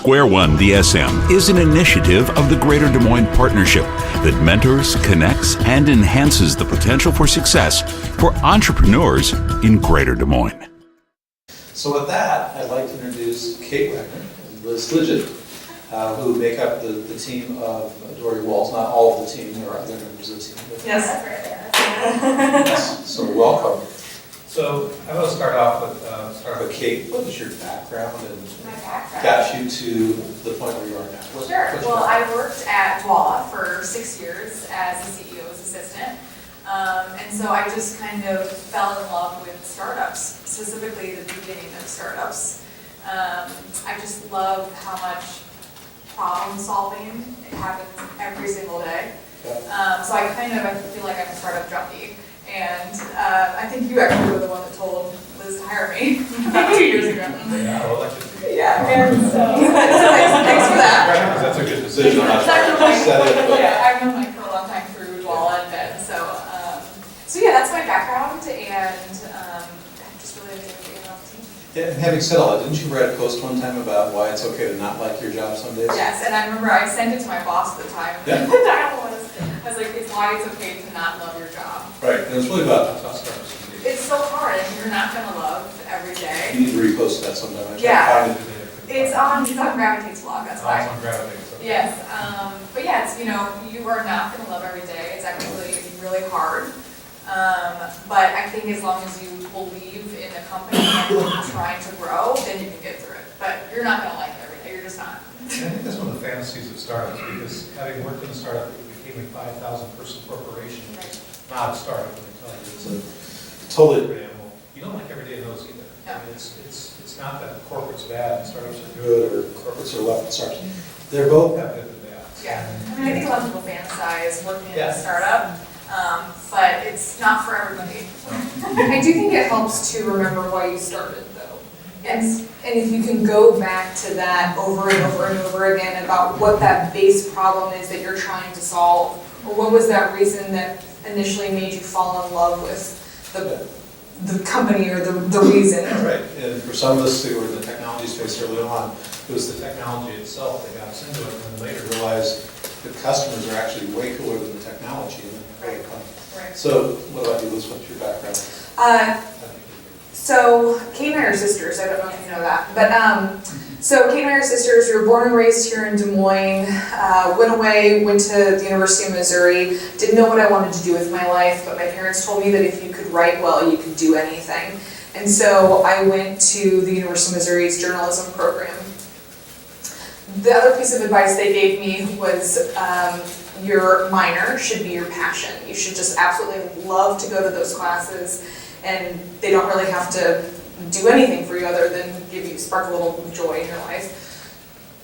Square One DSM is an initiative of the Greater Des Moines Partnership that mentors, connects, and enhances the potential for success for entrepreneurs in Greater Des Moines. So with that, I'd like to introduce Kate Wagner and Liz Lidget, who make up the team of Dory Walls. Not all of the team, there are other members of the team. Yes. So welcome. So I want to start off with Kate, what is your background and My background. got you to the point where you are now? Sure. What's your Well, background? I worked at Walla for 6 years as the CEO's assistant. And so I just kind of fell in love with startups, specifically the beginning of startups. I just love how much problem solving it happens every single day. So I feel like I'm a startup junkie. And I think you actually were the one that told Liz to hire me about 2 years ago. yeah, well, that's just Yeah, and so thanks for that. because that's a good decision. I'm not trying to set it, but Yeah, I've known Mike for a long time through Walla and Ben, so yeah, that's my background, and I just really enjoy being on the team. yeah, and having said all that, didn't you write a post one time about why it's okay to not like your job some days? Yes, and I remember I sent it to my boss at the time. Yeah. The title I was like, it's why it's okay to not love your job. Right, and it's really about, That's how startups can be. It's so hard, and you're not gonna love every you day. need to repost that sometime. I can't Yeah. find it. It's on Gravitate's blog, that's why. Awesome gravity. So. Yes, but yeah, it's, you are not gonna love every day, it's actually really hard. But I think as long as you believe in the company and you're trying to grow, then you can get through it. But you're not gonna like it every day, you're just not. And I think that's one of the fantasies of startups, because having worked in a startup that became a 5,000 person corporation, it's not a startup, let me tell you. It's a Totally. animal. You don't like every day of those either. No. I mean, it's not that corporate's bad and startups are good. Good, or corporates are left and startups. They're both, Have good and bad. Yeah, I mean, I think a lot of people fantasize working in Yeah. a startup, but it's not for everybody. I do think it helps to remember why you started, though. Yes. And if you can go back to that over and over and over again about what that base problem is that you're trying to solve, or what was that reason that initially made you fall in love with the company or the reason. right, and for some of us who were in the technology space early on, it was the technology itself that got us into it, and then later realized that customers are actually way cooler than the technology. And then really fun. Right. So what about you, Liz, what's your background? So Kate and I are sisters, I don't know if you know that, but so Kate and I are sisters, we were born and raised here in Des Moines, went away, went to the University of Missouri, didn't know what I wanted to do with my life, but my parents told me that if you could write well, you could do anything. And so I went to the University of Missouri's journalism program. The other piece of advice they gave me was your minor should be your passion. You should just absolutely love to go to those classes, and they don't really have to do anything for you other than spark a little joy in your life.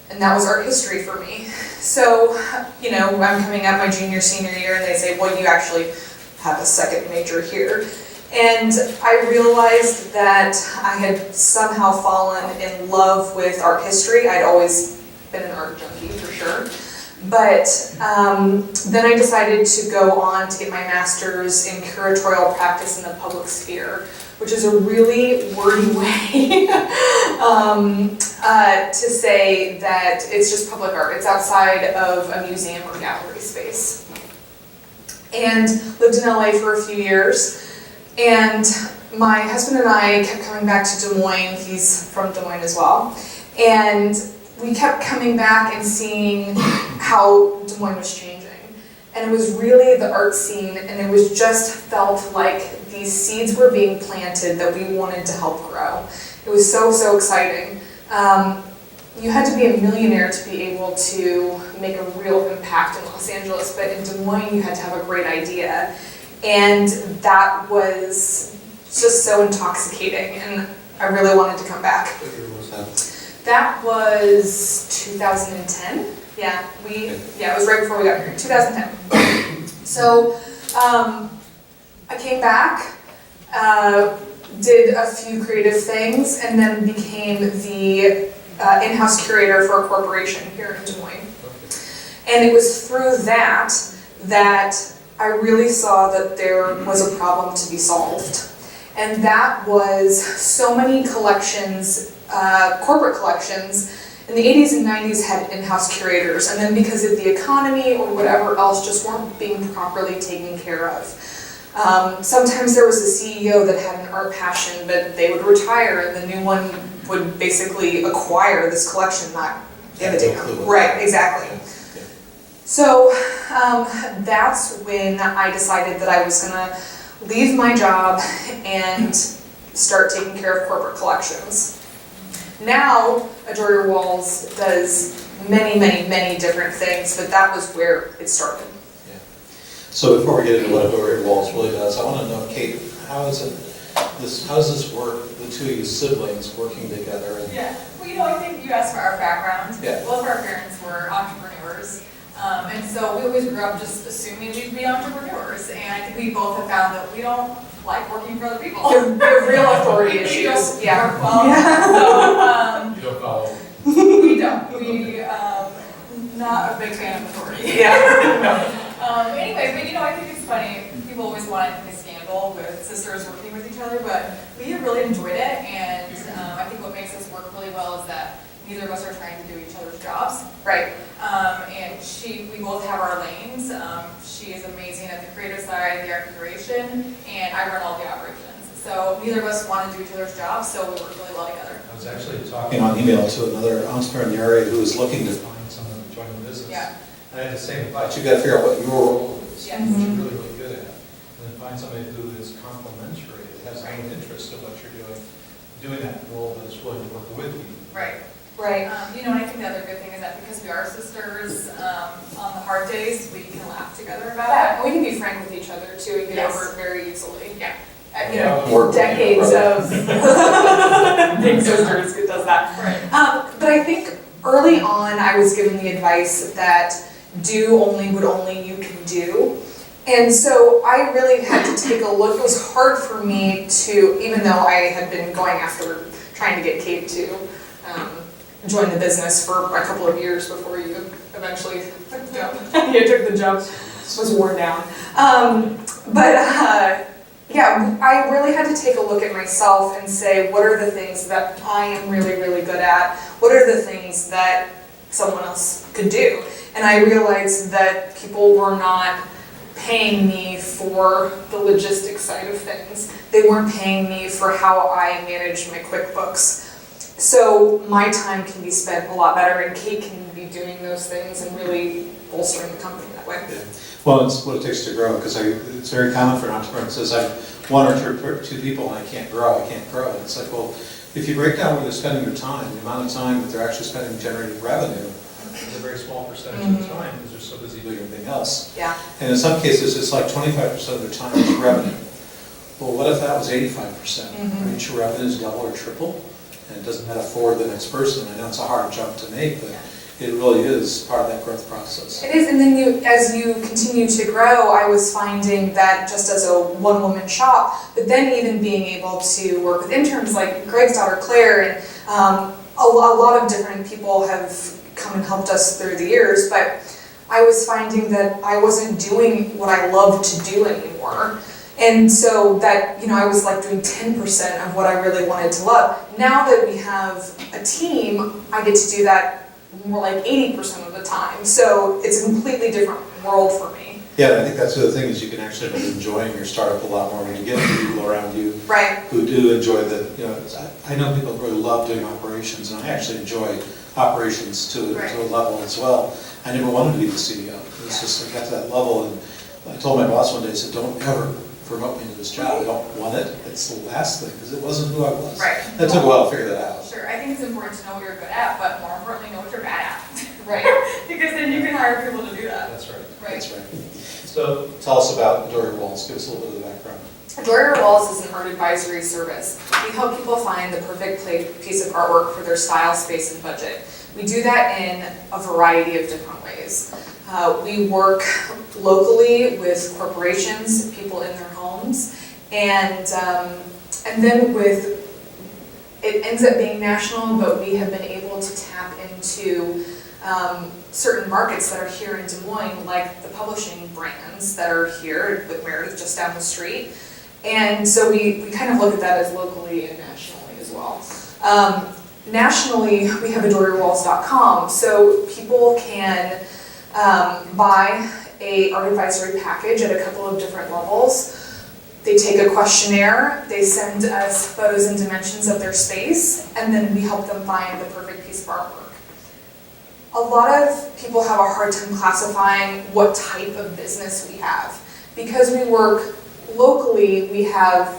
And that was art history for me. So, I'm coming up my junior, senior year, and they say, well, you actually have a second major here. And I realized that I had somehow fallen in love with art history. I'd always been an art junkie for sure. But then I decided to go on to get my master's in curatorial practice in the public sphere, which is a really wordy way to say that it's just public art. It's outside of a museum or gallery space. And lived in LA for a few years. And my husband and I kept coming back to Des Moines. He's from Des Moines as well. And we kept coming back and seeing how Des Moines was changing. And it was really the art scene, and it was just felt like these seeds were being planted that we wanted to help grow. It was so, so exciting. You had to be a millionaire to be able to make a real impact in Los Angeles, but in Des Moines you had to have a great idea. And that was just so intoxicating, and I really wanted to come back. What year was that? That was 2010. Yeah, it was right before we got here, 2010. So I came back, did a few creative things, and then became the in-house curator for a corporation here in Des Moines. And it was through that I really saw that there was a problem to be solved. And that was so many collections, corporate collections, in the 80s and 90s had in-house curators, and then because of the economy or whatever else just weren't being properly taken care of. Sometimes there was a CEO that had an art passion, but they would retire and the new one would basically acquire this collection, not imitate them. Right, exactly. So that's when I decided that I was gonna leave my job and start taking care of corporate collections. Now, Adore Your Walls does many, many, many different things, but that was where it started. Yeah. So before we get into what Adore Your Walls really does, I want to know, Kate, how does this work, the two of you siblings working together? And Yeah, well, I think you asked for our background. Yeah. Both of our parents were entrepreneurs. And so we always grew up just assuming we'd be entrepreneurs. And I think we both have found that we don't like working for other people. They're real authority We issues. don't Yeah. work well. You don't follow. We don't. We, not a big fan of authority. Yeah. Anyway, but I think it's funny. People always want a scandal with sisters working with each other, but we have really enjoyed it. And I think what makes us work really well is that neither of us are trying to do each other's jobs. Right. And we both have our lanes. She is amazing at the creative side, the art curation, and I run all the operations. So neither of us want to do each other's jobs, so we work really well together. I was actually talking on email to another entrepreneur in the area who was looking to find someone to join the business. Yeah. And I had the same advice, you gotta figure out what your role is, Yeah. what you're really, really good at. And then find somebody who is complementary, that has own interest in what you're doing that role, but is willing to work with you. Right. Right. And I think the other good thing is that because we are sisters, on the hard days, we can laugh together about Yeah, it. and we can be frank with each other too and get Yes. over it very easily. Yeah. Work with Decades you, of big sisters, it does that. Right. But I think early on, I was given the advice that do only what only you can do. And so I really had to take a look. It was hard for me to, even though I had been going after trying to get Kate to join the business for a couple of years before you eventually took the job. You took the job, was worn down. Yeah, I really had to take a look at myself and say, what are the things that I am really, really good at? What are the things that someone else could do? And I realized that people were not paying me for the logistics side of things. They weren't paying me for how I manage my QuickBooks. So my time can be spent a lot better, and Kate can be doing those things and really bolstering the company that way. Yeah. Well, it's what it takes to grow, because it's very common for an entrepreneur that says, I have one or two people and I can't grow. And it's like, well, if you break down where they're spending their time, the amount of time that they're actually spending generating revenue, it's a very small percentage of the time, because they're so busy doing everything else. Yeah. And in some cases, it's like 25% of their time is revenue. Well, what if that was 85%? Aren't your revenues double or triple? And it doesn't matter for the next person. I know it's a hard jump to make, but it really is part of that growth process. It is, and then as you continue to grow, I was finding that just as a one-woman shop, but then even being able to work with interns like Greg's daughter Claire, and a lot of different people have come and helped us through the years, but I was finding that I wasn't doing what I loved to do anymore. And so that, I was like doing 10% of what I really wanted to love. Now that we have a team, I get to do that more like 80% of the time. So it's a completely different world for me. Yeah, and I think that's the other thing, is you can actually be enjoying your startup a lot more when you get people around you Right. who do enjoy I know people really love doing operations, and I actually enjoy operations to a level as well. I never wanted to be the CEO. It's just, I got to that level, and I told my boss one day, I said, don't ever promote me to this job. I don't want it. It's the last thing, because it wasn't who I was. Right. That took a while to figure that out. Sure, I think it's important to know what you're good at, but more importantly, know what you're bad at. Right. Because then you can hire people to do that. That's right. Right. That's right. So tell us about Adore Your Walls. Give us a little bit of the background. Adore Your Walls is an art advisory service. We help people find the perfect piece of artwork for their style, space, and budget. We do that in a variety of different ways. We work locally with corporations, people in their homes, and then it ends up being national, but we have been able to tap into certain markets that are here in Des Moines, like the publishing brands that are here with Meredith just down the street. And so we kind of look at that as locally and nationally as well. Nationally, we have adoryourwalls.com, so people can buy a art advisory package at a couple of different levels. They take a questionnaire, they send us photos and dimensions of their space, and then we help them find the perfect piece of artwork. A lot of people have a hard time classifying what type of business we have. Because we work locally, we have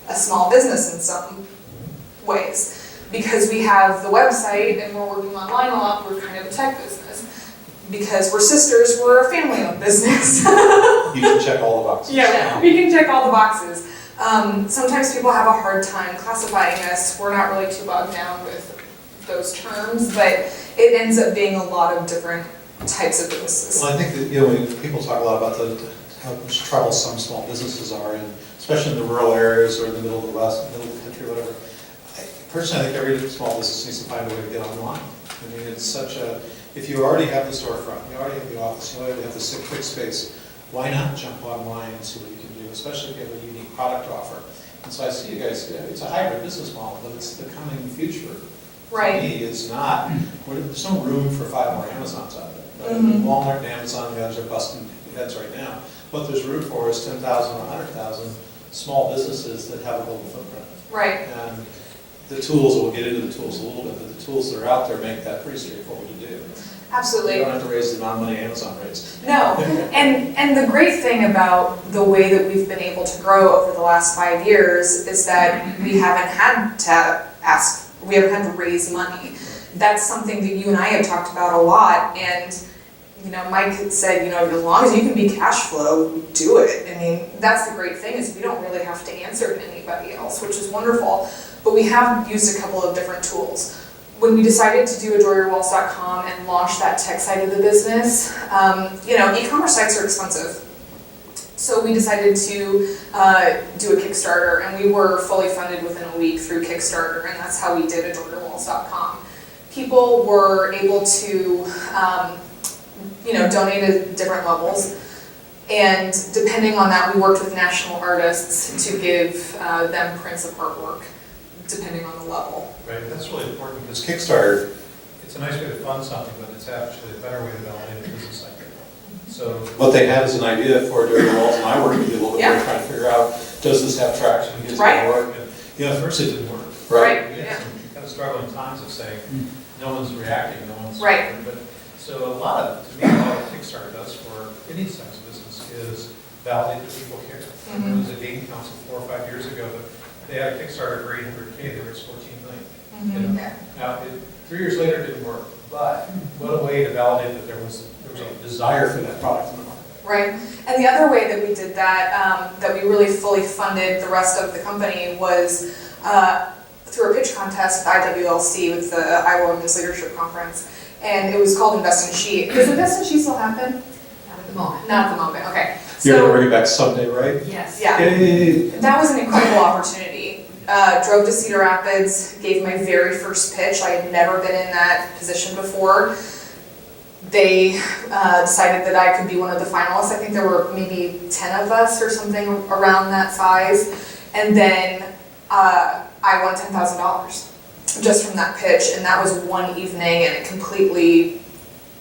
a small business in some ways. Because we have the website and we're working online a lot, we're kind of a tech business. Because we're sisters, we're a family-owned business. You can check all the boxes. Yeah, we can check all the boxes. Sometimes people have a hard time classifying us. We're not really too bogged down with those terms, but it ends up being a lot of different types of businesses. Well, I think that, when people talk a lot about how much trouble some small businesses are in, especially in the rural areas or in the middle of the west, middle of the country, whatever. Personally, I think every small business needs to find a way to get online. I mean, it's such a, if you already have the storefront, you already have the office, you already have the fixed space, why not jump online and see what you can do, especially if you have a unique product to offer. And so I see you guys, it's a hybrid business model, but it's the coming future. Right. To me, it's not, there's no room for 5 more Amazons out there. Right? Mhm. Walmart and Amazon, the others are busting heads right now. What there's room for is 10,000 or 100,000 small businesses that have a global footprint. Right. And the tools, we'll get into the tools a little bit, but the tools that are out there make that pretty straightforward to do. Absolutely. You don't have to raise the amount of money Amazon raised. No, and the great thing about the way that we've been able to grow over the last 5 years is that we haven't had to raise money. That's something that you and I have talked about a lot, and Mike said, as long as you can be cash flow, do it. I mean, that's the great thing, is we don't really have to answer to anybody else, which is wonderful. But we have used a couple of different tools. When we decided to do adoryourwalls.com and launch that tech side of the business, e-commerce sites are expensive. So we decided to do a Kickstarter, and we were fully funded within a week through Kickstarter, and that's how we did adoryourwalls.com. People were able to, donate at different levels, and depending on that, we worked with national artists to give them prints of artwork, depending on the level. Right, that's really important because Kickstarter, it's a nice way to fund something, but it's actually a better way to validate a business idea. So, what they had is an idea for Dirty Walls, and I worked with you a little bit more Yeah. trying to figure out, does this have traction, is it Right. going to work? And, at first it didn't work, Right. we had some kind of struggling times of saying, no one's reacting, no one's. Right. But, so to me, a lot of Kickstarter does for any size business is validate that people care. Mhm. There was a game council 4 or 5 years ago, but they had a Kickstarter for $800K, they raised $14 million. Mm-hmm. Yeah. Now, 3 years later, it didn't work, but what a way to validate that there was a desire for that product in the market. Right, and the other way that we did that, that we really fully funded the rest of the company was through a pitch contest with IWLC, with the Iowa Women's Leadership Conference, and it was called Invest in She. Does Invest in She still happen? Not at the moment. Not at the moment, okay. You're going to So, bring it back someday, right? Yes. yeah, Yay. that was an incredible opportunity. Drove to Cedar Rapids, gave my very first pitch. I had never been in that position before. They decided that I could be one of the finalists. I think there were maybe 10 of us or something around that size. And then I won $10,000 just from that pitch. And that was one evening, and it completely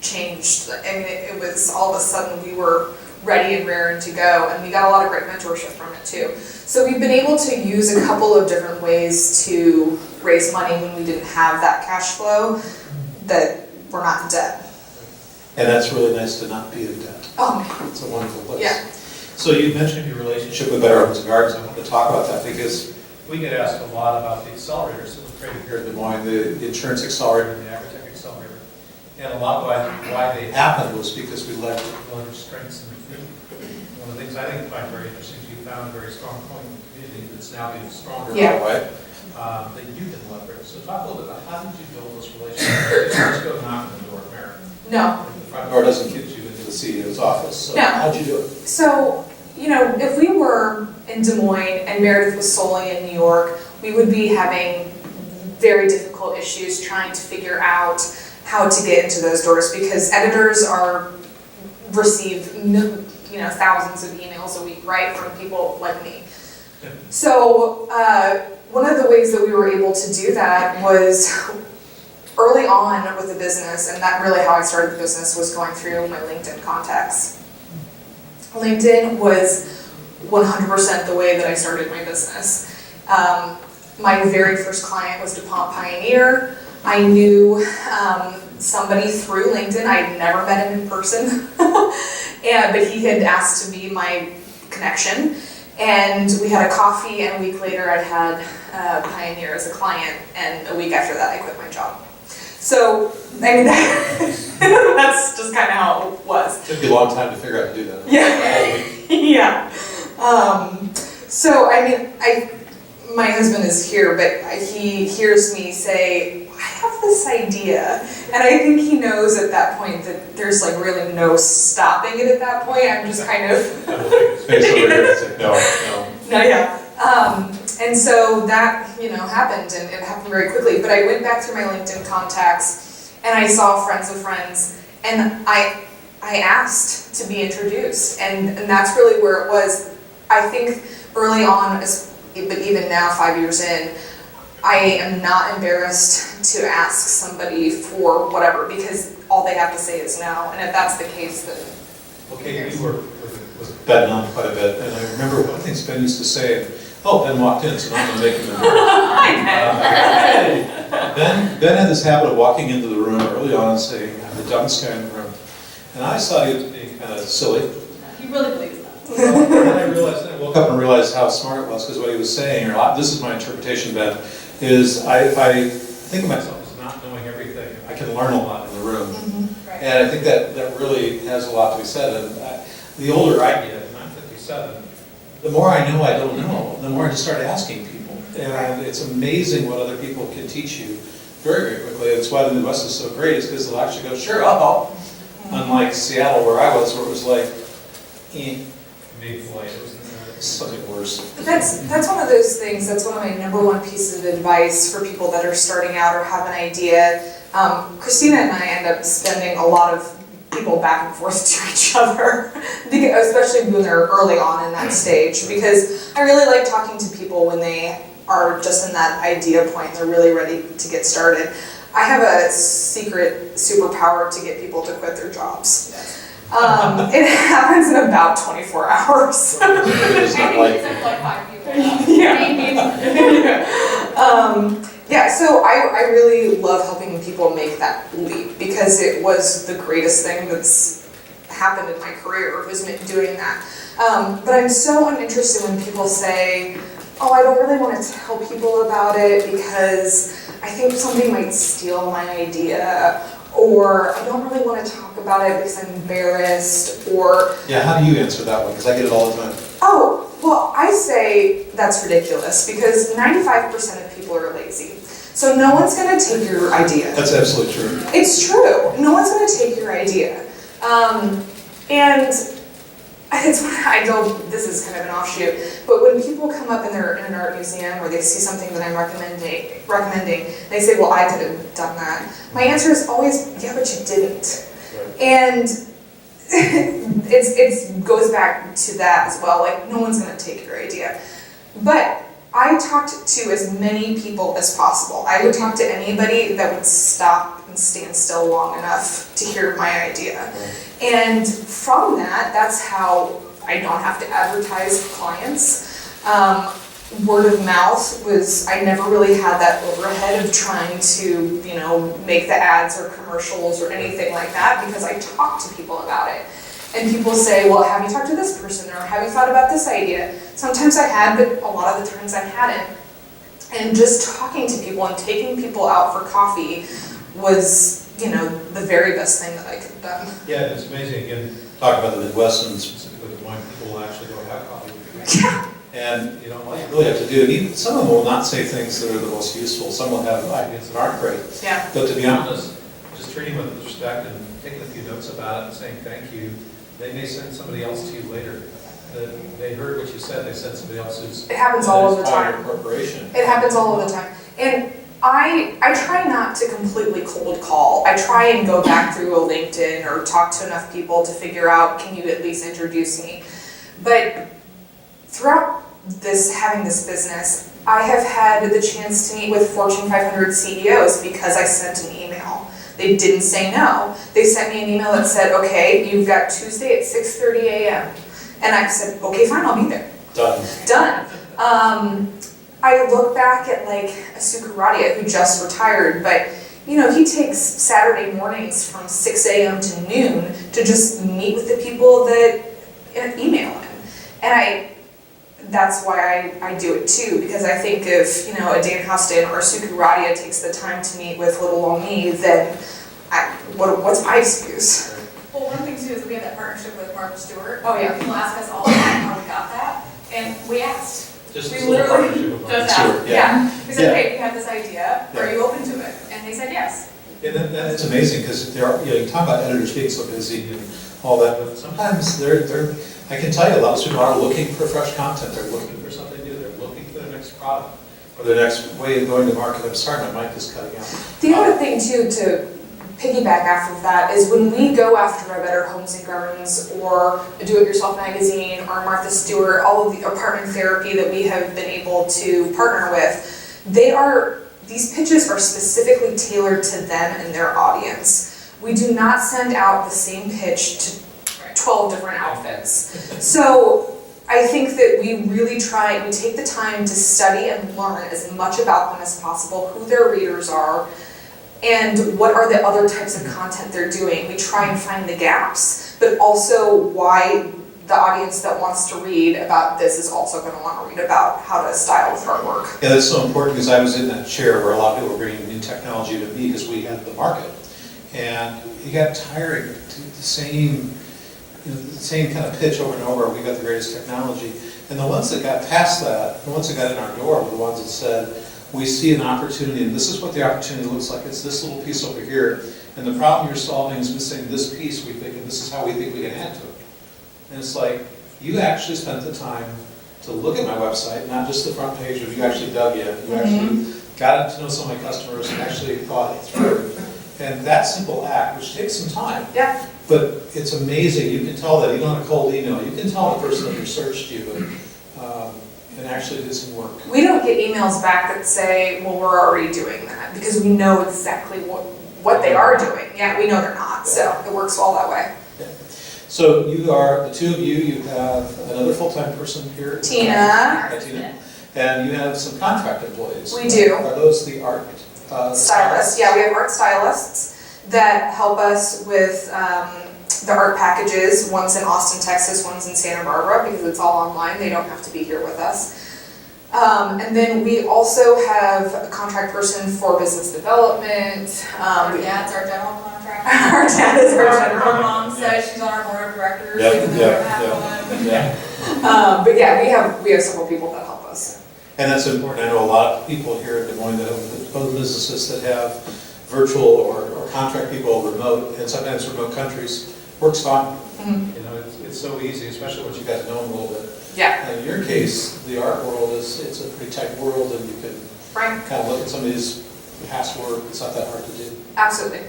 changed. I mean, it was all of a sudden we were ready and raring to go. And we got a lot of great mentorship from it too. So we've been able to use a couple of different ways to raise money when we didn't have that cash flow, that we're not in debt. And that's really nice to not be in debt. Oh, man. It's a wonderful place. Yeah. So you mentioned your relationship with Better Homes and Gardens. I wanted to talk about that because We get asked a lot about the accelerators that were created here in Des Moines, the insurance accelerator, and the Agritech Accelerator. And a lot why they happened was because we leveraged. leverage strengths in the community. One of the things I think I find very interesting is you found a very strong point in the community that's now being stronger. Yeah. Right? That you can leverage. So talk a little bit about how did you build those relationships? Let's go knock on the door at Merit. No. The front door doesn't get you into the CEO's office. So No. how'd you do it? So, if we were in Des Moines and Meredith was solely in New York, we would be having very difficult issues trying to figure out how to get into those doors, because editors receive thousands of emails a week, right, from people like me. So one of the ways that we were able to do that was early on with the business, and that really how I started the business was going through my LinkedIn contacts. LinkedIn was 100% the way that I started my business. My very first client was DuPont Pioneer. I knew somebody through LinkedIn. I had never met him in person, but he had asked to be my connection. And we had a coffee, and a week later I had Pioneer as a client, and a week after that I quit my job. So, I mean, that's just kind of how it was. Took you a long time to figure out to do that. Yeah. Yeah. So, I mean, my husband is here, but he hears me say, I have this idea. And I think he knows at that point that there's like really no stopping it at that point. I'm just kind of... Face over here, it's like, no. No, yeah. And so that, happened, and it happened very quickly. But I went back through my LinkedIn contacts, and I saw friends of friends, and I asked to be introduced. And that's really where it was. I think early on, but even now, 5 years in, I am not embarrassed to ask somebody for whatever, because all they have to say is no. And if that's the case, then... Okay, you were with Ben on quite a bit, and I remember one of the things Ben used to say, oh, Ben walked in, so now I'm going to make him Ben had this habit of walking into the room early on and saying, I'm the dumbest guy in the room. And I saw he was being kind of silly. He really believes that. And then I woke up and realized how smart it was, because what he was saying, or this is my interpretation, Ben, is I think of myself as not knowing everything. I can learn a lot in the room. Mm-hmm. Right. And I think that really has a lot to be said. And the older I get, and I'm 57, the more I know I don't know, the more I just start asking people. And it's amazing what other people can teach you very, very quickly. That's why the Midwest is so great, is because they'll actually go, sure, I'll help. Unlike Seattle, where I was, where it was like, Maybe like, something worse. But that's one of those things, that's one of my number one pieces of advice for people that are starting out or have an idea. Christina and I end up spending a lot of people back and forth to each other, especially when they're early on in that stage, because I really like talking to people when they are just in that idea point, they're really ready to get started. I have a secret superpower to get people to quit their jobs. It happens in about 24 hours. It's not like, Like 5 people. Yeah, so I really love helping people make that leap, because it was the greatest thing that's happened in my career, was doing that. But I'm so uninterested when people say, oh, I don't really want to tell people about it because I think somebody might steal my idea, or I don't really want to talk about it because I'm embarrassed, or... yeah, how do you answer that one? Because I get it all the time. Oh, well, I say that's ridiculous, because 95% of people are lazy. So no one's going to take your idea. That's absolutely true. It's true. No one's going to take your idea. And it's, I know this is kind of an offshoot, but when people come up and they're in an art museum or they see something that I'm recommending, they say, well, I could have done that. My answer is always, yeah, but you didn't. Right. And it goes back to that as well. Like, no one's going to take your idea. But I talked to as many people as possible. I would talk to anybody that would stop and stand still long enough to hear my idea. And from that, that's how I don't have to advertise clients. Word of mouth was, I never really had that overhead of trying to, make the ads or commercials or anything like that, because I talked to people about it. And people say, well, have you talked to this person, or have you thought about this idea? Sometimes I had, but a lot of the times I hadn't. And just talking to people and taking people out for coffee was, the very best thing that I could have done. Yeah, it's amazing, again, talk about the Midwest and specifically Des Moines, people will actually go have coffee with you. Yeah. And, all you really have to do, and even some of them will not say things that are the most useful, some will have ideas that aren't great. Yeah. But to be honest, just treating them with respect and taking a few notes about it and saying thank you. They may send somebody else to you later. They heard what you said, they said somebody else who's... It happens all of the time. Corporation. It happens all of the time. And I try not to completely cold call. I try and go back through a LinkedIn or talk to enough people to figure out, can you at least introduce me? But throughout having this business, I have had the chance to meet with Fortune 500 CEOs because I sent an email They didn't say no. They sent me an email that said, okay, you've got Tuesday at 6:30 a.m. And I said, okay, fine, I'll be there. Done. I look back at like Asuka Radia, who just retired, but he takes Saturday mornings from 6 a.m. to noon to just meet with the people that email him. And that's why I do it too, because I think if, a Dan Houston or Asuka Radia takes the time to meet with little old me, then what's my excuse? Well, one thing too is we have that partnership with Martha Stewart. Oh, yeah. People ask us all the time how we got that, and we asked. Just We this little literally partnership with just Martha asked, Stewart. yeah. We said, Yeah. hey, we have this idea, are you open to it? And they said yes. And then it's amazing, because you talk about editors being so busy and all that, but sometimes I can tell you, a lot of students are looking for fresh content, they're looking for something new, they're looking for the next product, or the next way of going to market. I'm sorry, my mic is cutting out. The other thing too, to piggyback off of that, is when we go after a Better Homes and Gardens or a Do-It-Yourself magazine or Martha Stewart, all of the apartment therapy that we have been able to partner with, these pitches are specifically tailored to them and their audience. We do not send out the same pitch to 12 different outfits. So I think that we really we take the time to study and learn as much about them as possible, who their readers are, and what are the other types of content they're doing. We try and find the gaps, but also why the audience that wants to read about this is also going to want to read about how to style with artwork. Yeah, that's so important, because I was in that chair where a lot of people were bringing new technology to me because we had the market. And it got tiring to the same kind of pitch over and over. We got the greatest technology. And the ones that got past that, the ones that got in our door were the ones that said, we see an opportunity, and this is what the opportunity looks like. It's this little piece over here. And the problem you're solving is missing this piece, we think, and this is how we think we can add to it. And it's like, you actually spent the time to look at my website, not just the front page, but you actually dug in. You actually got to know some of my customers and actually thought it through. And that simple act, which takes some time, Yeah. but it's amazing. You can tell that, even on a cold email, you can tell the person that researched you and actually did some work. We don't get emails back that say, well, we're already doing that, because we know exactly what they are doing. Yeah, we know they're not, so it works well that way. So you are, the two of you, you have another full-time person here? Tina. Hi, Tina. And you have some contract employees. We do. Are those the art? Stylists, yeah, we have art stylists that help us with the art packages. One's in Austin, Texas, one's in Santa Barbara, because it's all online, they don't have to be here with us. And then we also have a contract person for business development. Our dad's our general contractor. Our dad is our general. Our mom says she's on our board of directors, Yep, even though we yep, don't have one. But yeah, we have several people that help us. And that's important. I know a lot of people here in Des Moines that have own businesses that have virtual or contract people remote, and sometimes remote countries. Works fine. It's so easy, especially once you guys know them a little bit. Yeah. In your case, the art world it's a pretty tight world, and you can Right. kind of look at somebody's past work. It's not that hard to do. Absolutely.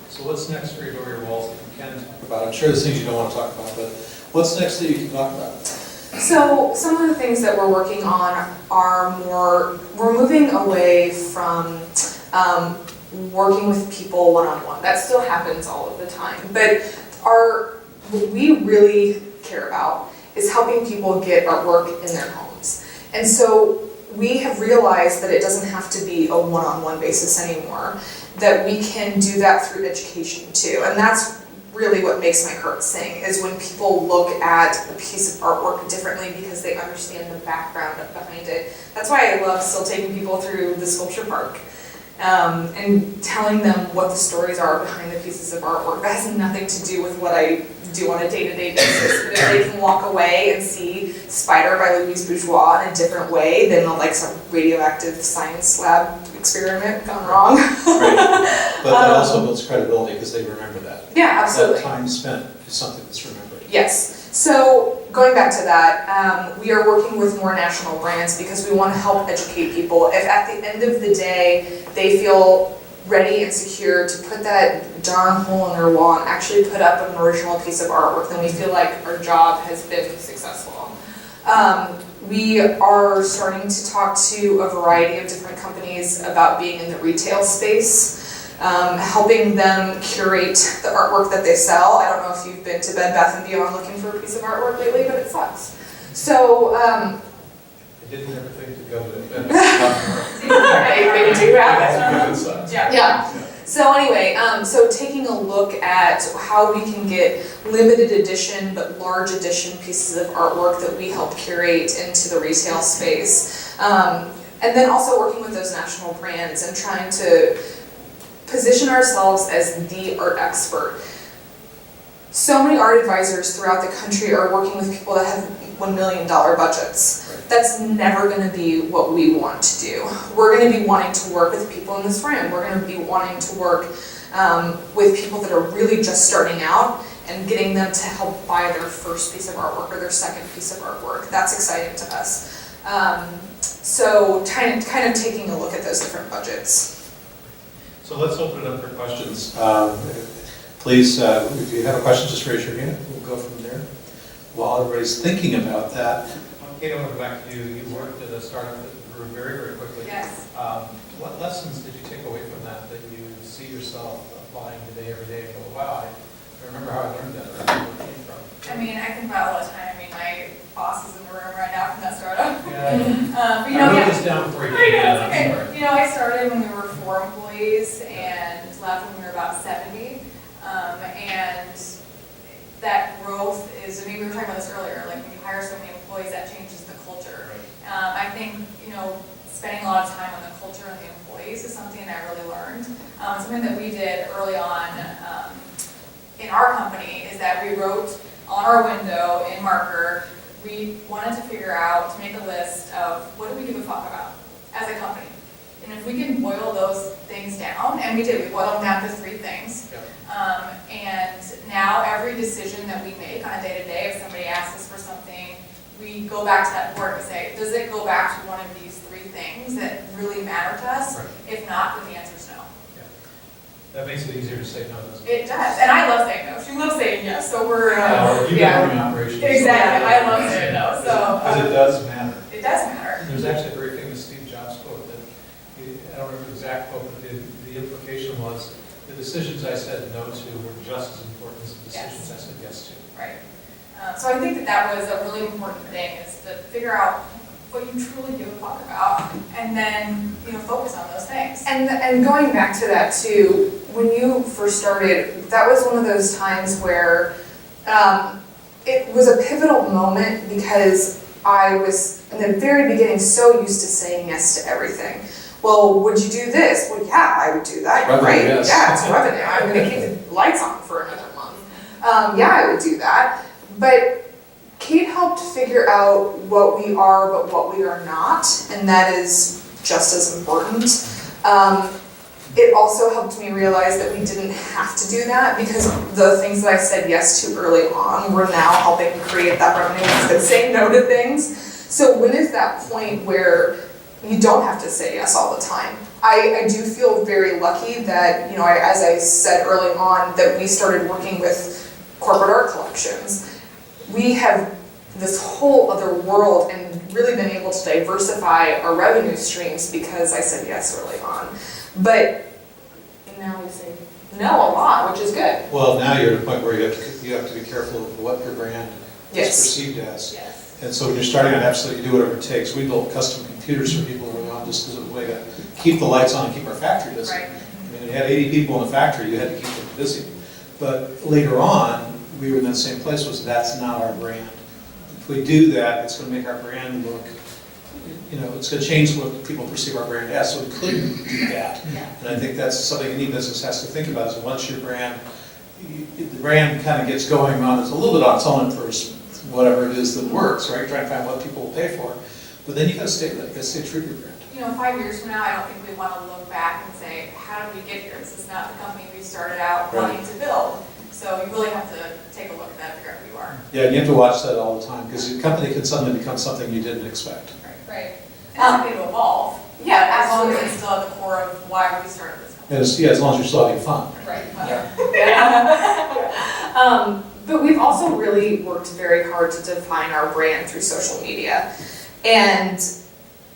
So what's next for your walls that you can talk I'm sure there's things you don't want to talk about, but what's next that you can talk about? So some of the things that we're working on are we're moving away from working with people one-on-one. That still happens all of the time, but what we really care about is helping people get artwork in their homes. And so we have realized that it doesn't have to be a one-on-one basis anymore, that we can do that through education too. And that's really what makes my heart sing, is when people look at a piece of artwork differently because they understand the background behind it. That's why I love still taking people through the sculpture park and telling them what the stories are behind the pieces of artwork. That has nothing to do with what I do on a day-to-day basis, but if they can walk away and see Spider by Louise Bourgeois in a different way than like some radioactive science lab experiment gone wrong. Right. But that also builds credibility because they remember that. Yeah, absolutely. That time spent is something that's remembered. Yes. So going back to that, we are working with more national brands because we want to help educate people. If at the end of the day they feel ready and secure to put that darn hole in their wall and actually put up an original piece of artwork, then we feel like our job has been successful. We are starting to talk to a variety of different companies about being in the retail space. helping them curate the artwork that they sell. I don't know if you've been to Bed Bath & Beyond looking for a piece of artwork lately, but it sucks. So, I didn't ever think to go to that. they do have it. Yeah. Yeah. So anyway, so taking a look at how we can get limited edition but large edition pieces of artwork that we help curate into the retail space. And then also working with those national brands and trying to position ourselves as the art expert. So many art advisors throughout the country are working with people that have $1 million budgets. That's never going to be what we want to do. We're going to be wanting to work with people in this room. We're going to be wanting to work with people that are really just starting out and getting them to help buy their first piece of artwork or their second piece of artwork. That's exciting to us. So kind of taking a look at those different budgets. So let's open it up for questions. Please, if you have a question, just raise your hand. We'll go from there. While everybody's thinking about that, Kate, I want to go back to you. You worked at a startup that grew very, very quickly. Yes. What lessons did you take away from that you see yourself applying today, every day, and go, wow, I remember how I learned that, or where it came from? I mean, I think about it all the time. I mean, my boss is in the room right now from that startup. Yeah. But you know, I wrote yeah. this down before you I came in, know, it's I'm okay. sorry. You know, I started when we were 4 employees and left when we were about 70. And that growth is, I mean, we were talking about this earlier, like when you hire so many employees, that changes the culture. I think, you know, spending a lot of time on the culture and the employees is something that I really learned. Something that we did early on in our company is that we wrote on our window in marker, we wanted to figure out, to make a list of what do we give a fuck about as a company. And if we can boil those things down, and we did, we boiled them down to 3 things. Yep. And now every decision that we make on a day-to-day, if somebody asks us for something, we go back to that board and we say, does it go back to one of these 3 things that really matter to us? Right. If not, then the answer is no. That makes it easier to say no, doesn't it? It does, and I love saying no. She loves saying yes, so we're, You've been yeah. running operations. Exactly, I love saying no, so. Because it does matter. It does matter. There's actually a very famous Steve Jobs quote that, I don't remember the exact quote, but the implication was, the decisions I said no to were just as important as the decisions I said yes to. Right. So I think that was a really important thing, is to figure out what you truly give a fuck about, and then, you know, focus on those things. And going back to that too, when you first started, that was one of those times where it was a pivotal moment because I was, in the very beginning, so used to saying yes to everything. Well, would you do this? Well, yeah, I would do that, Revenue, right? yes. Yeah, it's revenue. I'm gonna keep the lights on for another month. Yeah, I would do that. But Kate helped figure out what we are, but what we are not, and that is just as important. It also helped me realize that we didn't have to do that because the things that I said yes to early on were now helping create that revenue instead of saying no to things. So when is that point where you don't have to say yes all the time? I do feel very lucky that, you know, as I said early on, that we started working with corporate art collections. We have this whole other world and really been able to diversify our revenue streams because I said yes early on. But now we say no a lot, which is good. well, now you're at a point where you have to be careful of what your brand Yes. is perceived as. Yes. And so when you're starting out, absolutely do whatever it takes. We built custom computers for people early on just as a way to keep the lights on and keep our factory busy. Right. I mean, you had 80 people in the factory, you had to keep them busy. But later on, we were in that same place, was that's not our brand. If we do that, it's gonna make our brand look, you know, it's gonna change what people perceive our brand as, so we couldn't do that. Yeah. And I think that's something any business has to think about, is once your brand, the brand kind of gets going on, it's a little bit on its own for whatever it is that works, right? Trying to find what people will pay for. But then you gotta stay with it, you gotta stay true to your brand. You know, 5 years from now, I don't think we want to look back and say, how did we get here? This is not the company we started out Right. wanting to build. So you really have to take a look at that and figure out who you are. Yeah, you have to watch that all the time, because your company can suddenly become something you didn't expect. Right. And it's okay to evolve. Yeah, As long as absolutely. it's still at the core of why we started this company. And it's, yeah, as long as you're still having fun. Right. But we've also really worked very hard to define our brand through social media. And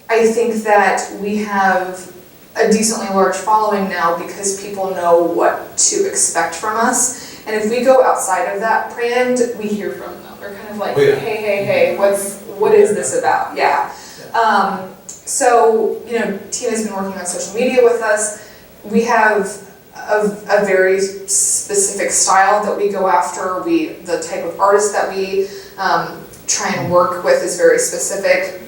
I think that we have a decently large following now because people know what to expect from us. And if we go outside of that brand, we hear from them. They're kind of like, Oh, yeah. hey, what is this about? Yeah. So, Tina's been working on social media with us. We have a very specific style that we go after. The type of artist that we try and work with is very specific.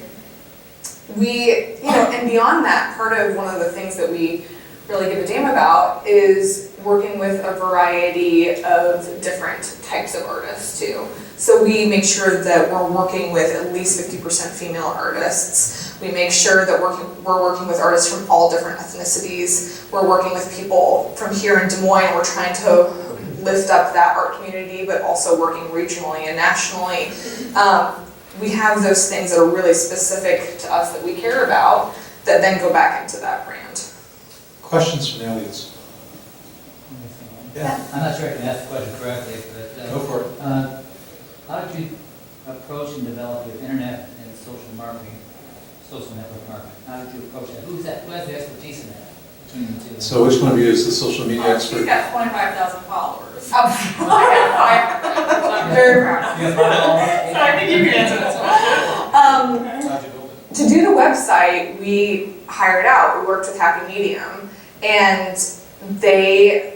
And beyond that, part of one of the things that we really give a damn about is working with a variety of different types of artists too. So we make sure that we're working with at least 50% female artists. We make sure that we're working with artists from all different ethnicities. We're working with people from here in Des Moines. We're trying to lift up that art community, but also working regionally and nationally. We have those things that are really specific to us that we care about that then go back into that brand. Questions from the audience? Yeah, I'm not sure I can ask the question correctly, but Go for it. how did you approach and develop your internet and social marketing, social network marketing? How did you approach that? Who has the expertise in that between the two? So which one of you is the social media She's expert? got 25,000 followers. I'm very proud. You have my So I think you can answer this one. How'd you build it? To do the website, we hired out. We worked with Happy Medium, and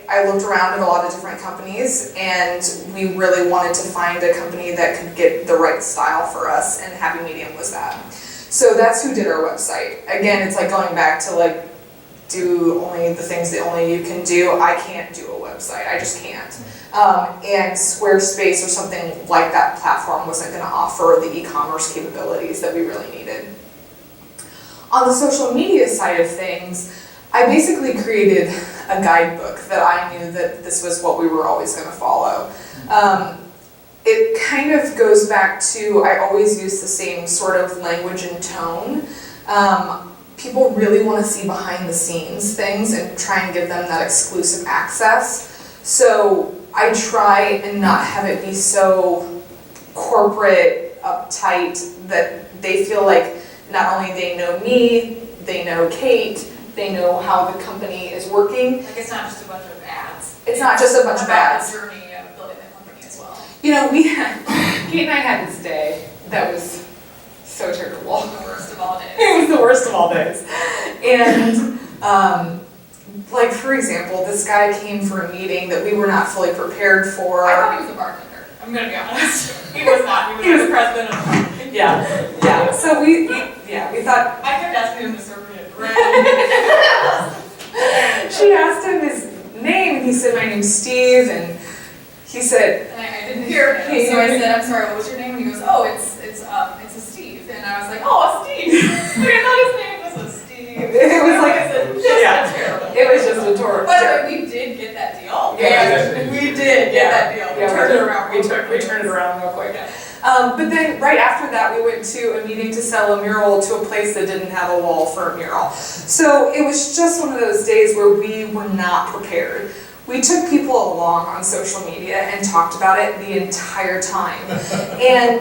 I looked around at a lot of different companies, and we really wanted to find a company that could get the right style for us, and Happy Medium was that. So that's who did our website. Again, it's like going back to do only the things that only you can do. I can't do a website. I just can't. And Squarespace or something like that platform wasn't going to offer the e-commerce capabilities that we really needed. On the social media side of things, I basically created a guidebook that I knew that this was what we were always going to follow. It kind of goes back to, I always use the same sort of language and tone. People really want to see behind the scenes things and try and give them that exclusive access. So I try and not have it be so corporate, uptight, that they feel like not only they know me, they know Kate, they know how the company is working. Like, it's not just a bunch of ads. It's not just a bunch of ads. About the journey of building the company as well. Kate and I had this day that was so terrible. The worst of all days. It was the worst of all days. And, for example, this guy came for a meeting that we were not fully prepared for. I thought he was a bartender. I'm gonna be honest. He was not. He was the president of the company. Yeah. So we thought, I kept asking him to serve me a drink. she asked him his name, and he said, "My name's Steve," and he said, And I didn't hear him. So I said, "I'm sorry, what was your name?" And he goes, "Oh, it's a Steve." And I was like, "Oh, a Steve." I thought his name was a Steve. It was like, just terrible. it was just a tour. By the way, we did get that deal. Yeah, we did get that deal. Yeah, We turned it around. We turned it around real quick. Yeah. But then right after that, we went to a meeting to sell a mural to a place that didn't have a wall for a mural. So it was just one of those days where we were not prepared. We took people along on social media and talked about it the entire time. And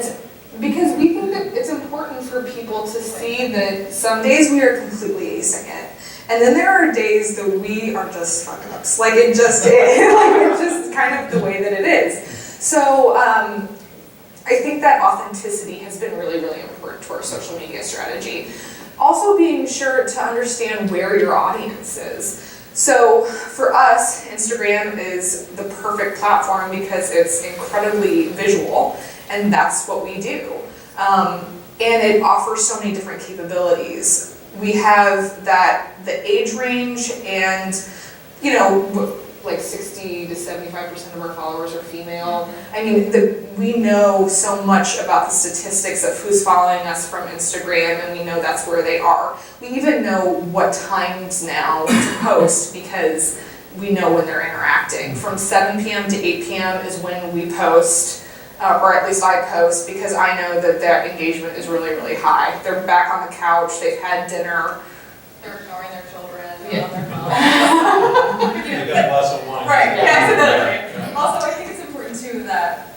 because we think that it's important for people to see that some days we are completely acing it. And then there are days that we are just fuck ups. Like it just is. Like it's just kind of the way that it is. So I think that authenticity has been really, really important to our social media strategy. Also being sure to understand where your audience is. So for us, Instagram is the perfect platform because it's incredibly visual, and that's what we do. And it offers so many different capabilities. We have the age range, and like 60 to 75% of our followers are female. I mean, we know so much about the statistics of who's following us from Instagram, and we know that's where they are. We even know what times now to post because we know when they're interacting. From 7 p.m. to 8 p.m. is when we post, or at least I post, because I know that their engagement is really, really high. They're back on the couch, they've had dinner. They're ignoring their children. Yeah. On their phone. You got a glass of wine. Right, Yeah. absolutely. Also, I think it's important too that,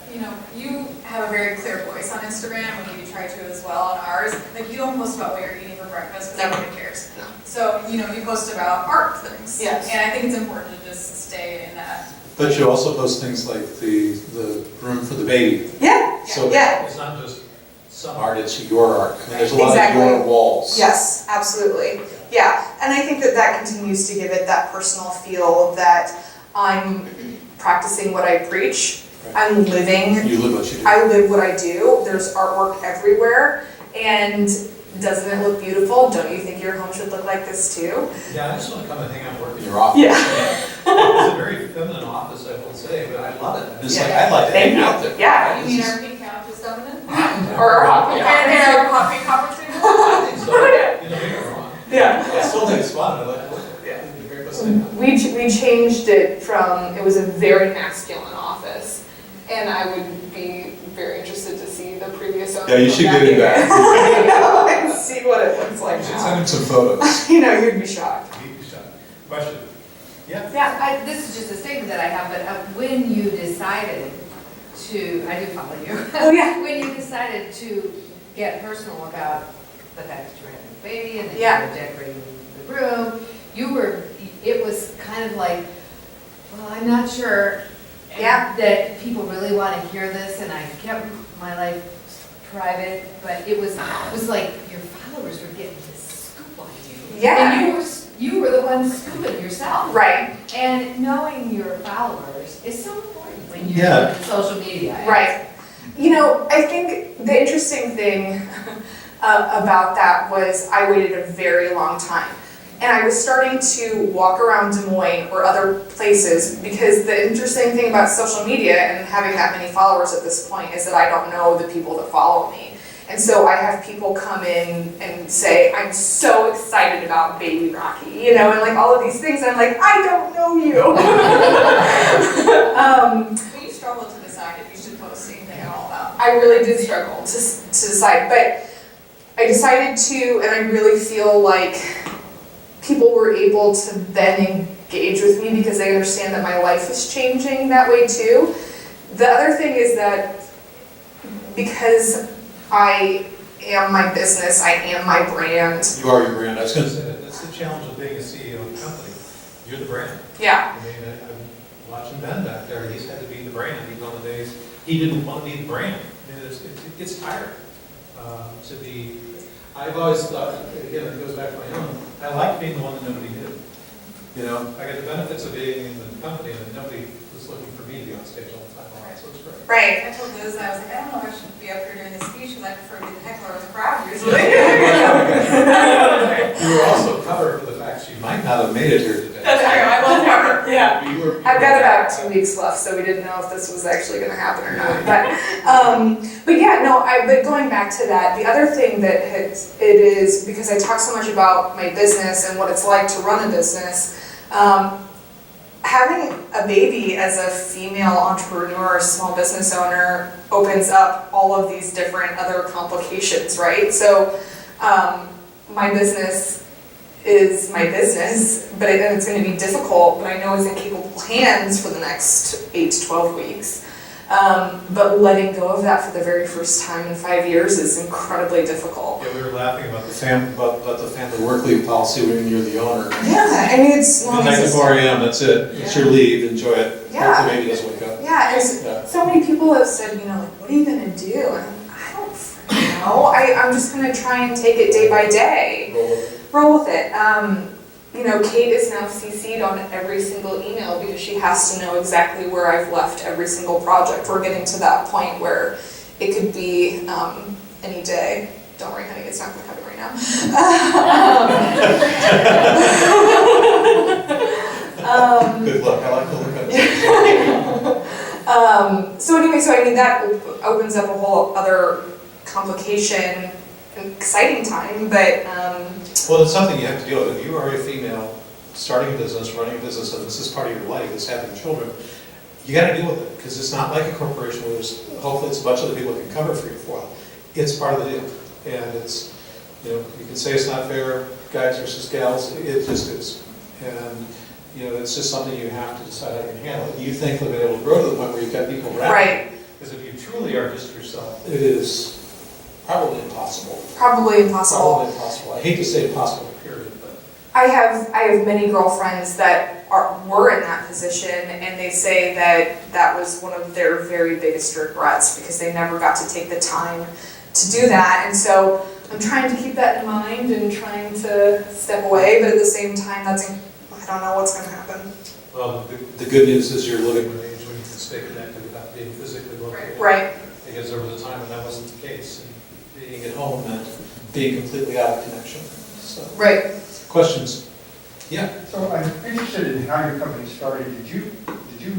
you have a very clear voice on Instagram, and you try to as well on ours. Like, you don't post about what you're eating for breakfast because nobody cares. No. So you post about art things. Yes. And I think it's important to just stay in that. But you also post things like the room for the baby. Yeah, So yeah, It's not just some art, it's your art. I mean, there's a lot Exactly. of your walls. yes, absolutely. Yeah, and I think that that continues to give it that personal feel that I'm practicing what I preach. I'm living, You live what you do. I live what I do. There's artwork everywhere. And doesn't it look beautiful? Don't you think your home should look like this too? Yeah, I just want to come and hang out and work in In your your office. Yeah. It's a very feminine office, I will say, but I love it. It's like, I'd like to Thank hang you. out there. Yeah. You mean our pink couch is feminine? Or our hot And yeah. our hot pink conference table? I think so. You know, you're wrong. Yeah. I still think it's fun, I like to look at it. Yeah. It'd be a great place to hang out. We changed it from, it was a very masculine office. And I would be very interested to see the previous owner. Yeah, you should get it back. I know, and see what it looks like You should now. send him some photos. You know, you'd be shocked. Deep shot. Question? Yeah? Yeah, this is just a statement that I have, but when you decided to, I do follow you. Oh, yeah. When you decided to get personal about the fact that you were having a baby and that Yeah. you were decorating the room, it was kind of like, well, I'm not sure Yeah. that people really want to hear this, and I kept my life private, but it was like your followers were getting this scoop on you. Yeah. And you were the one scooping yourself. Right, And knowing your followers is so important when you're Yeah. in social media. right. You know, I think the interesting thing about that was I waited a very long time. And I was starting to walk around Des Moines or other places because the interesting thing about social media and having that many followers at this point is that I don't know the people that follow me. And so I have people come in and say, I'm so excited about Baby Rocky, you know, and like all of these things. And I'm like, I don't know you. But you struggle to decide if you should post anything at all about. I really did struggle to decide, but I decided to, and I really feel like people were able to then engage with me because they understand that my life is changing that way too. The other thing is that because I am my business, I am my brand. You are your brand. I was I gonna was say, gonna say, that's the challenge of being a CEO of a company. You're the brand. Yeah, I mean, I'm watching Ben back there, he's had to be the brand, even on the days he didn't want to be the brand. I mean, it gets tired to be, I've always thought, again, it goes back to my own, I like being the one that nobody knew. You know, I got the benefits of being in the company, and nobody was looking for me to be on stage all the time, so it's great. right. I told Liz, I was like, I don't know if I should be up here doing this speech because I prefer to be the heckler of the crowd usually. you were also covered for the fact you might not have made it here today. That's true, I will cover, yeah. You were- I've got about 2 weeks left, so we didn't know if this was actually gonna happen or not, but yeah, no, but going back to that, the other thing that it is, because I talk so much about my business and what it's like to run a business, having a baby as a female entrepreneur, small business owner, opens up all of these different other complications, right? So, my business is my business, but it's going to be difficult, but I know it's in capable hands for the next 8 to 12 weeks. But letting go of that for the very first time in 5 years is incredibly difficult. Yeah, we were laughing about the family work leave policy when you're the owner. Yeah, I mean, it's Midnight to 4 a.m., that's it. It's your leave, enjoy it. Yeah. Hope the baby doesn't wake up. Yeah, and Yeah. so many people have said, you know, like, what are you gonna do? And I don't freaking know. I'm just gonna try and take it day by day. Roll with it. Roll with it. You know, Kate is now CC'd on every single email because she has to know exactly where I've left every single project. We're getting to that point where it could be any day. Don't worry, honey, it's not gonna happen right now. Good luck, I like the look on it. So anyway, so I mean, that opens up a whole other complication, an exciting time, but Well, it's something you have to deal with. If you are a female starting a business, running a business, and this is part of your life, is having children, you gotta deal with it, because it's not like a corporation where there's, hopefully it's a bunch of the people that can cover for you for a while. It's part of the deal, and it's, you know, you can say it's not fair, guys versus gals, it just is. And, you know, it's just something you have to decide how you can handle it. You think they'll be able to grow to the point where you've got people around. right, Because if you truly are just yourself, It is probably impossible. probably impossible. Probably impossible. I hate to say impossible, period, but. I have many girlfriends that were in that position, and they say that that was one of their very biggest regrets because they never got to take the time to do that. And so I'm trying to keep that in mind and trying to step away, but at the same time, I don't know what's going to happen. Well, the good news is you're living in an age when you can stay connected without being physically located. Right. Because there was a time when that wasn't the case, and being at home meant being completely out of connection. So, Right. questions? Yeah. So I'm interested in how your company started. Did you do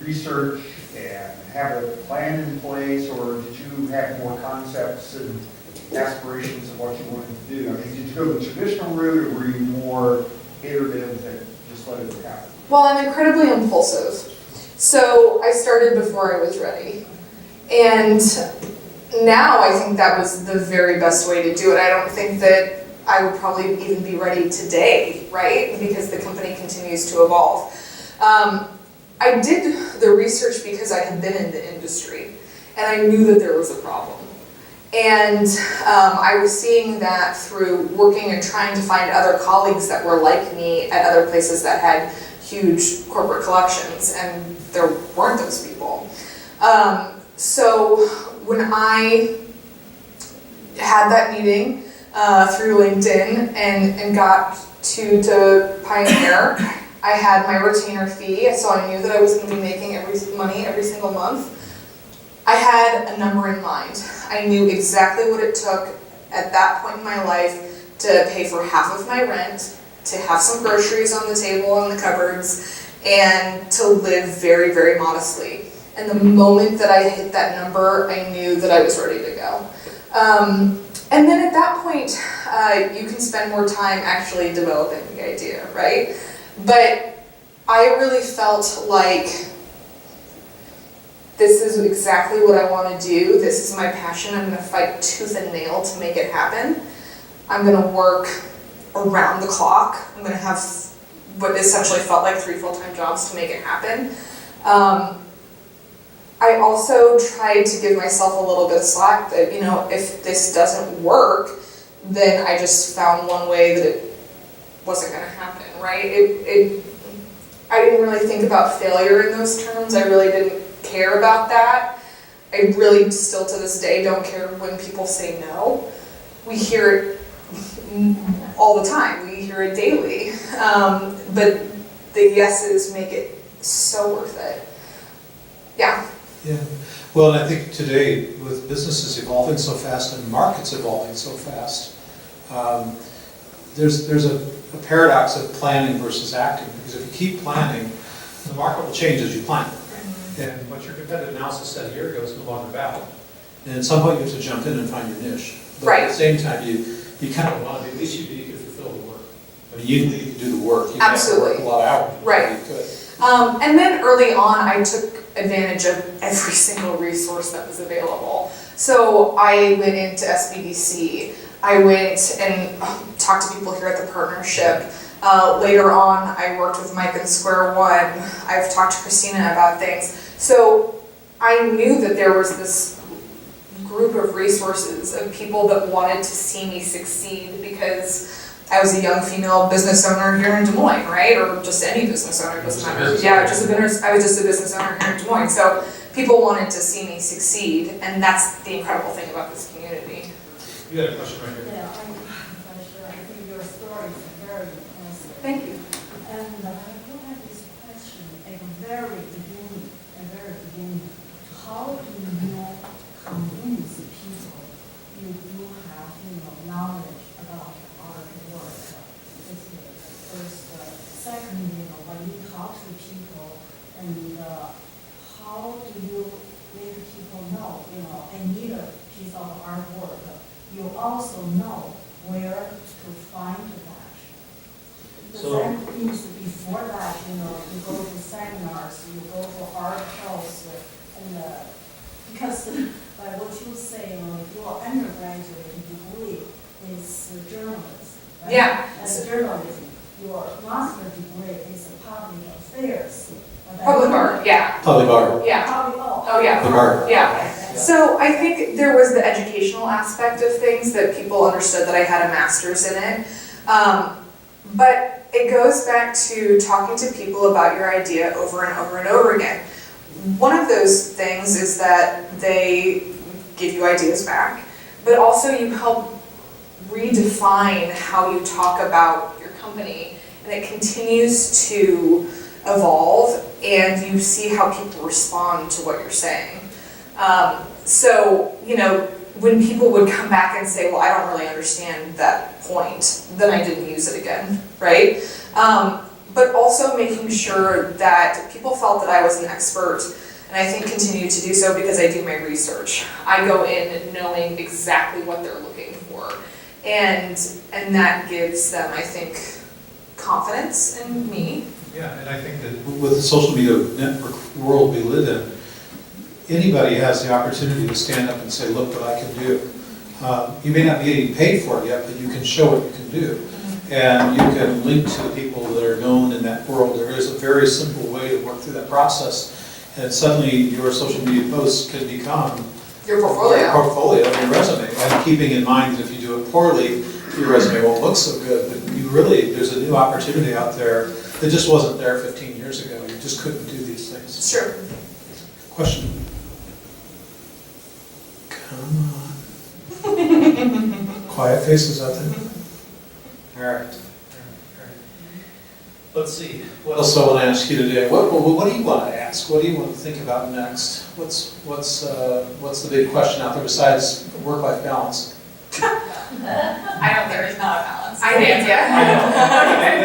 research and have a plan in place, or did you have more concepts and aspirations of what you wanted to do? I mean, did you go the traditional route, or were you more iterative and just let it happen? Well, I'm incredibly impulsive. So I started before I was ready. And now I think that was the very best way to do it. I don't think that I would probably even be ready today, right? Because the company continues to evolve. I did the research because I had been in the industry and I knew that there was a problem. And I was seeing that through working and trying to find other colleagues that were like me at other places that had huge corporate collections, and there weren't those people. So when I had that meeting through LinkedIn and got to Pioneer, I had my retainer fee, so I knew that I was going to be making money every single month. I had a number in mind. I knew exactly what it took at that point in my life to pay for half of my rent, to have some groceries on the table in the cupboards, and to live very, very modestly. And the moment that I hit that number, I knew that I was ready to go. And then at that point, you can spend more time actually developing the idea, right? But I really felt like this is exactly what I want to do. This is my passion. I'm going to fight tooth and nail to make it happen. I'm going to work around the clock. I'm going to have what essentially felt like 3 full-time jobs to make it happen. I also tried to give myself a little bit of slack that, you know, if this doesn't work, then I just found one way that it wasn't going to happen, right? I didn't really think about failure in those terms. I really didn't care about that. I really still to this day don't care when people say no. We hear it all the time. We hear it daily. But the yeses make it so worth it. Yeah. Yeah, well, and I think today, with businesses evolving so fast and markets evolving so fast, there's a paradox of planning versus acting, because if you keep planning, the market will change as you plan. And what your competitive analysis said a year ago is no longer valid. And at some point, you have to jump in and find your niche. But Right. at the same time, you kind of want to, At least you could fulfill the work. I mean, you need to do the work. You have to Absolutely. work a lot of hours. Right. You could. And then early on, I took advantage of every single resource that was available. So I went into SBDC. I went and talked to people here at the partnership. Later on, I worked with Mike in Square One. I've talked to Christina about things. So I knew that there was this group of resources of people that wanted to see me succeed because I was a young female business owner here in Des Moines, right? Or just any business owner, doesn't matter. Yeah, I was just a business owner here in Des Moines. So people wanted to see me succeed, and that's the incredible thing about this community. You had a question right here. Yeah, I'm sure. I think your story is very impressive. Thank you. And I do have this question at the very beginning. How do you convince people you do have, knowledge about art work? This is the first. Secondly, when you talk to people, and how do you make people know, I need a piece of artwork? You also know where to find that. Because So- that means before that, you go to seminars, you go to art shows, and because by what you say, your undergraduate degree is journalism, right? Yeah. And journalism. Your master degree is public affairs. Public art, yeah. Public art. Yeah. Oh, yeah. Public art. Yeah. So I think there was the educational aspect of things that people understood that I had a master's in it. But it goes back to talking to people about your idea over and over and over again. One of those things is that they give you ideas back, but also you help redefine how you talk about your company, and it continues to evolve, and you see how people respond to what you're saying. So, when people would come back and say, well, I don't really understand that point, then I didn't use it again, right? But also making sure that people felt that I was an expert, and I think continue to do so because I do my research. I go in knowing exactly what they're looking for, and that gives them, I think, confidence in me. Yeah, and I think that with the social media network world we live in, anybody has the opportunity to stand up and say, look what I can do. You may not be getting paid for it yet, but you can show what you can do. And you can link to people that are known in that world. There is a very simple way to work through that process. And suddenly your social media posts can become Your portfolio. your portfolio and your resume. And keeping in mind that if you do it poorly, your resume won't look so good. But there's a new opportunity out there that just wasn't there 15 years ago. You just couldn't do these things. Sure. Question? Come on. Quiet faces out there. All right. Let's see. What else do I want to ask you today? What do you want to ask? What do you want to think about next? What's the big question out there besides work-life balance? There is not a balance. I think, I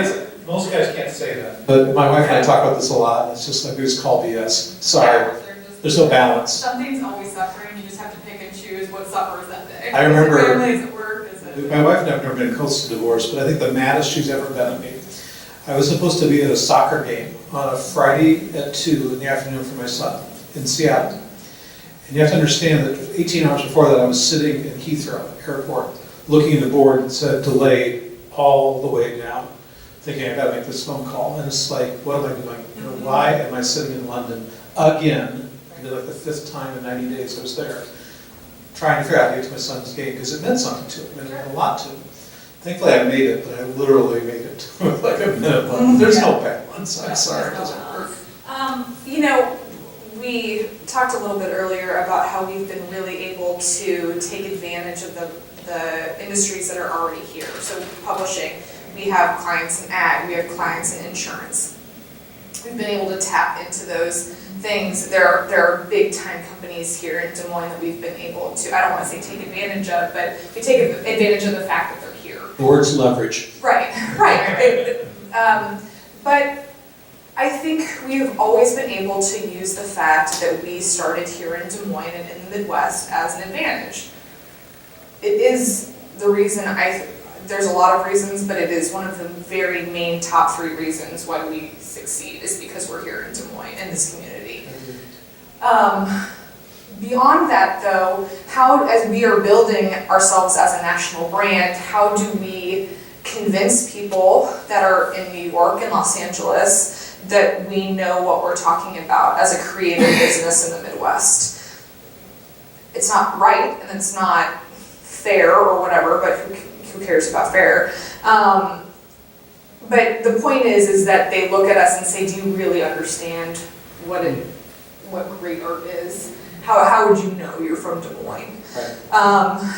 know. Most guys can't say that. But my wife and I talk about this a lot. It's just like we just call BS. Sorry. There's no balance. Something's always suffering, you just have to pick and choose what suffers that day. I remember- Is it family, is it work, is it? My wife and I have never been close to divorce, but I think the maddest she's ever been at me. I was supposed to be at a soccer game on a Friday at 2 in the afternoon for my son in Seattle. And you have to understand that 18 hours before that, I was sitting in Heathrow Airport, looking at the board and said delayed all the way down, thinking I gotta make this phone call. And it's like, what am I doing? Why am I sitting in London again? I did like the 5th time in 90 days I was there, trying to figure out how to get to my son's game, because it meant something to him, and it meant a lot to him. Thankfully I made it, but I literally made it with like a minute left. There's no balance, I'm sorry, it doesn't work. We talked a little bit earlier about how we've been really able to take advantage of the industries that are already here. So publishing, we have clients in ag, we have clients in insurance. We've been able to tap into those things. There are big time companies here in Des Moines that we've been able to, I don't want to say take advantage of, but we take advantage of the fact that they're here. The word's leverage. Right. But I think we've always been able to use the fact that we started here in Des Moines and in the Midwest as an advantage. It is the reason there's a lot of reasons, but it is one of the very main top 3 reasons why we succeed is because we're here in Des Moines in this community. Beyond that though, as we are building ourselves as a national brand, how do we convince people that are in New York and Los Angeles that we know what we're talking about as a creative business in the Midwest? It's not right and it's not fair or whatever, but who cares about fair? But the point is that they look at us and say, do you really understand what great art is? How would you know you're from Des Moines? Right.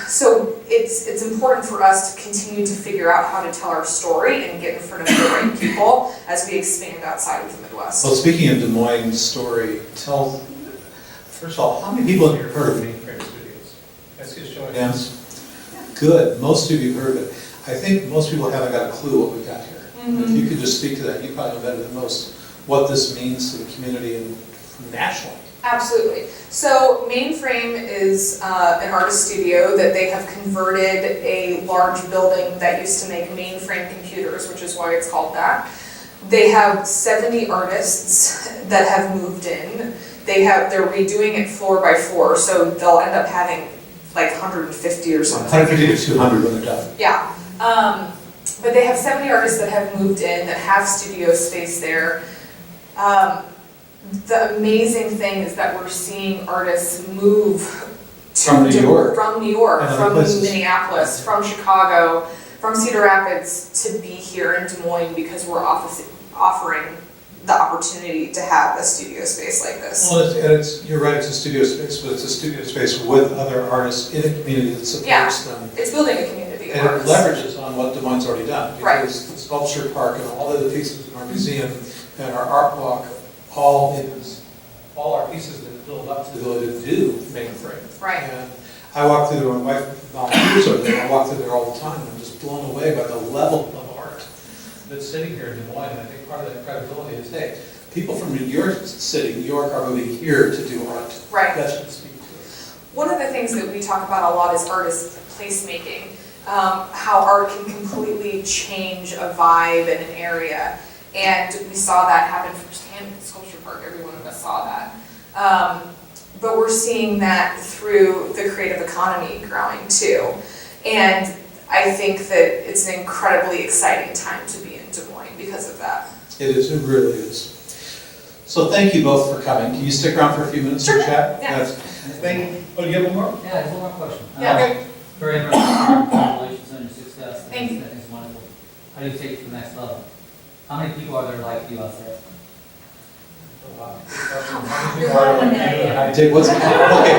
So it's important for us to continue to figure out how to tell our story and get in front of the right people as we expand outside of the Midwest. Well, speaking of Des Moines story, first of all, how many people in here have heard of Mainframe Studios? That's his choice. Yes. Good, most of you have heard of it. I think most people haven't got a clue what we've got here. If you could just speak to that, you probably know better than most what this means to the community and nationally. Absolutely. So Mainframe is an artist studio that they have converted a large building that used to make mainframe computers, which is why it's called that. They have 70 artists that have moved in. They're redoing it floor by floor, so they'll end up having like 150 or something. 150 to 200 when they're done. Yeah. But they have 70 artists that have moved in, that have studio space there. The amazing thing is that we're seeing artists move From New York. from New York, And other from places. Minneapolis, from Chicago, from Cedar Rapids to be here in Des Moines because we're offering the opportunity to have a studio space like this. Well, you're right, it's a studio space, but it's a studio space with other artists in a community that supports them. It's building a community of And it artists. leverages on what Des Moines already done. Right. Because the sculpture park and all of the pieces in our museum and our art walk, all our pieces that build up to the ability to do mainframe. Right. And I walk through there, my wife volunteers over there, I walk through there all the time, and I'm just blown away by the level of art that's sitting here in Des Moines. And I think part of that credibility is, hey, people from New York City, New York are moving here to do art. Right. That should speak to it. One of the things that we talk about a lot is artist placemaking, how art can completely change a vibe in an area. And we saw that happen firsthand at the Sculpture Park, every one of us saw that. But we're seeing that through the creative economy growing too. And I think that it's an incredibly exciting time to be in Des Moines because of that. It is, it really is. So thank you both for coming. Can you stick around for a few minutes and Sure, chat? yeah. Yes. Thank you. Oh, do you have one more? Yeah, there's one more question. Yeah, okay. Very interesting, congratulations on your success. Thank you. I think it's wonderful. How do you take it to the next level? How many people are there like you out there? Dave, what's, okay,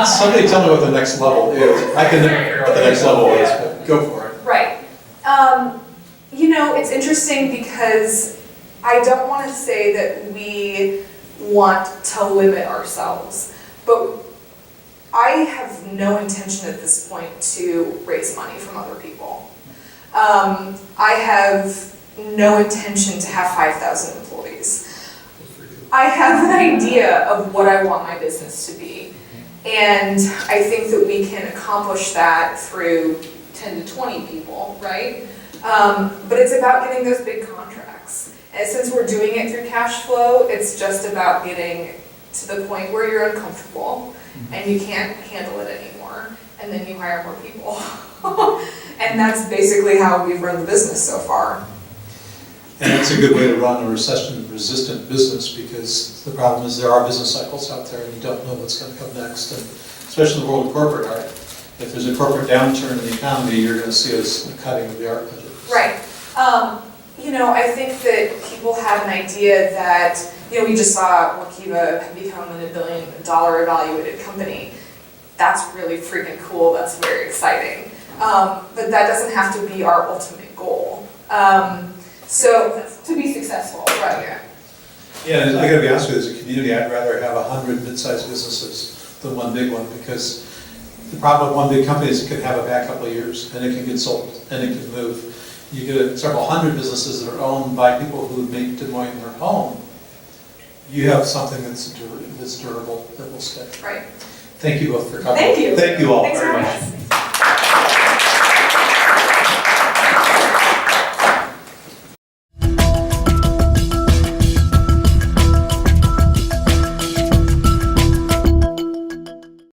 somebody tell me what the next level is. I can never figure out what the next level is, but go for it. Right. You know, it's interesting because I don't want to say that we want to limit ourselves, but I have no intention at this point to raise money from other people. I have no intention to have 5,000 employees. I have an idea of what I want my business to be. And I think that we can accomplish that through 10 to 20 people, right? But it's about getting those big contracts. And since we're doing it through cash flow, it's just about getting to the point where you're uncomfortable and you can't handle it anymore. And then you hire more people. And that's basically how we've run the business so far. And it's a good way to run a recession-resistant business because the problem is there are business cycles out there and you don't know what's going to come next. And especially in the world of corporate art, if there's a corporate downturn in the economy, you're going to see a cutting of the art budget. Right. You know, I think that people have an idea that, you know, we just saw Workiva become a $1 billion evaluated company. That's really freaking cool. That's very exciting. But that doesn't have to be our ultimate goal. So to be successful, right? Yeah. Yeah, and I gotta be honest with you, as a community, I'd rather have 100 mid-sized businesses than one big one, because the problem with one big company is it can have a bad couple of years, and it can get sold, and it can move. You get several hundred businesses that are owned by people who make Des Moines their home. You have something that's durable, that will stick. Right. Thank you both for coming. Thank you. Thank you all Thanks very for much. having us.